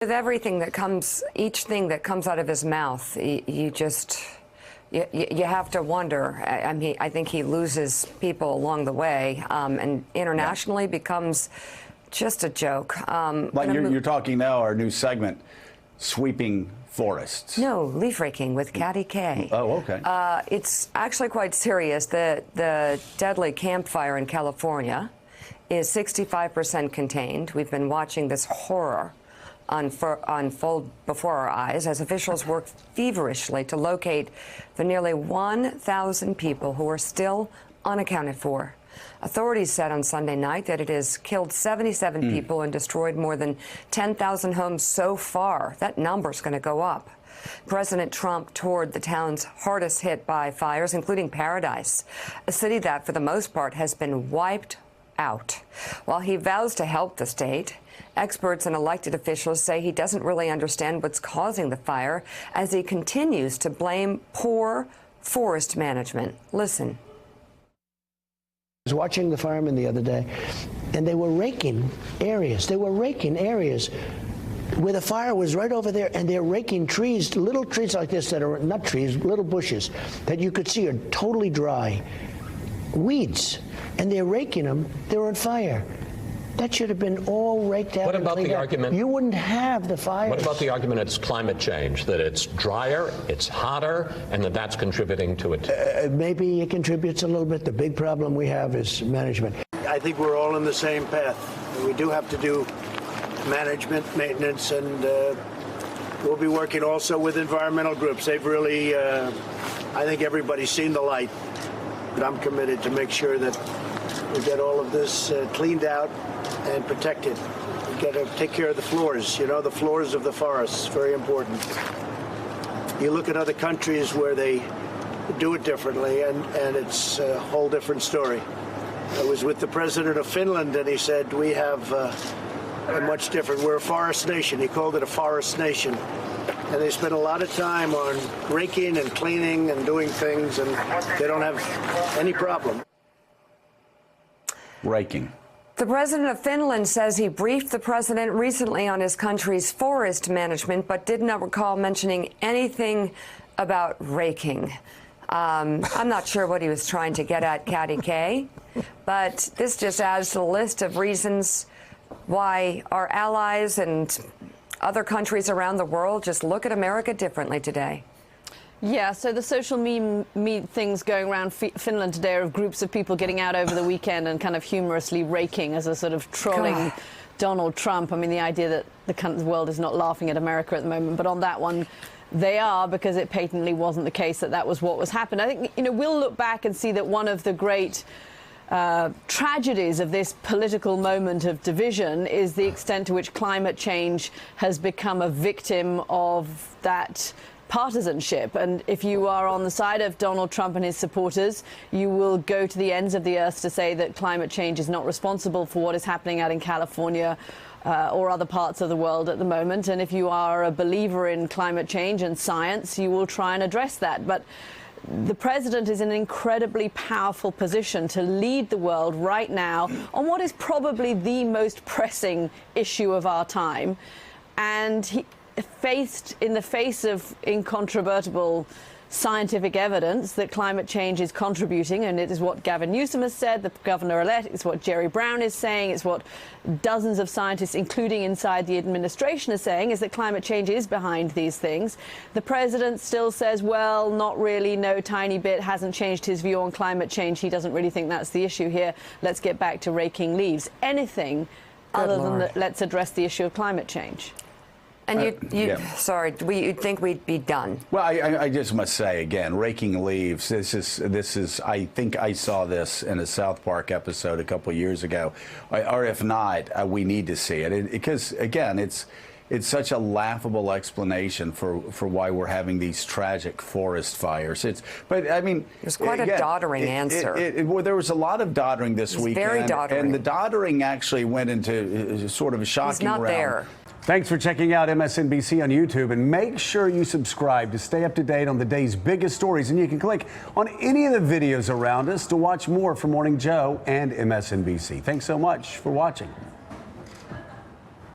With everything that comes, each thing that comes out of his mouth, you have to wonder. I mean, I think he loses people along the way, and internationally becomes just a joke. Like you're talking now, our new segment, Sweeping Forests. No, leaf raking with Katty Kay. Oh, okay. It's actually quite serious. The deadly campfire in California is 65% contained. We've been watching this horror unfold before our eyes as officials work feverishly to locate the nearly 1,000 people who are still unaccounted for. Authorities said on Sunday night that it has killed 77 people and destroyed more than 10,000 homes so far. That number's going to go up. President Trump toured the towns hardest hit by fires, including Paradise, a city that, for the most part, has been wiped out. While he vows to help the state, experts and elected officials say he doesn't really understand what's causing the fire as he continues to blame poor forest management. Listen. I was watching the firemen the other day, and they were raking areas. They were raking areas where the fire was right over there, and they're raking trees, little trees like this that are not trees, little bushes that you could see are totally dry. Weeds. And they're raking them. They're on fire. That should have been all raked out. What about the argument? You wouldn't have the fires. What about the argument it's climate change, that it's drier, it's hotter, and that that's contributing to it? Maybe it contributes a little bit. The big problem we have is management. I think we're all on the same path. We do have to do management, maintenance, and we'll be working also with environmental groups. They've really, I think everybody's seen the light, but I'm committed to make sure that we get all of this cleaned out and protected. We got to take care of the floors, the floors of the forests, very important. You look at other countries where they do it differently, and it's a whole different story. I was with the president of Finland, and he said, we have a much different, we're a forest nation. He called it a forest nation. And they spend a lot of time on raking and cleaning and doing things, and they don't have any problem. Raking. The president of Finland says he briefed the president recently on his country's forest management, but did not recall mentioning anything about raking. I'm not sure what he was trying to get at, Katty Kay, but this just adds to the list of reasons why our allies and other countries around the world just look at America differently today. Yeah, so the social meme things going around Finland today are of groups of people getting out over the weekend and kind of humorously raking as a sort of trolling Donald Trump. I mean, the idea that the world is not laughing at America at the moment, but on that one, they are, because it patently wasn't the case that was what was happening. I think, we'll look back and see that one of the great tragedies of this political moment of division is the extent to which climate change has become a victim of that partisanship. And if you are on the side of Donald Trump and his supporters, you will go to the ends of the earth to say that climate change is not responsible for what is happening out in California or other parts of the world at the moment. And if you are a believer in climate change and science, you will try and address that. But the president is in an incredibly powerful position to lead the world right now on what is probably the most pressing issue of our time. And he faced in the face of incontrovertible scientific evidence that climate change is contributing, and it is what Gavin Newsom has said, the governor-elect, it's what Jerry Brown is saying, it's what dozens of scientists, including inside the administration, are saying, is that climate change is behind these things. The president still says, well, not really, no, tiny bit, hasn't changed his view on climate change. He doesn't really think that's the issue here. Let's get back to raking leaves. Anything other than that, let's address the issue of climate change. And you'd think we'd be done. Well, I just must say again, raking leaves. This is. I think I saw this in a South Park episode a couple of years ago, or if not, we need to see it because again, it's such a laughable explanation for why we're having these tragic forest fires. But I mean, there's quite a doddering answer. Well, there was a lot of doddering this weekend, very doddering, and the doddering actually went into sort of a shocking realm. He's not there. Thanks for checking out MSNBC on YouTube, and make sure you subscribe to stay up to date on the day's biggest stories. And you can click on any of the videos around us to watch more from Morning Joe and MSNBC. Thanks so much for watching.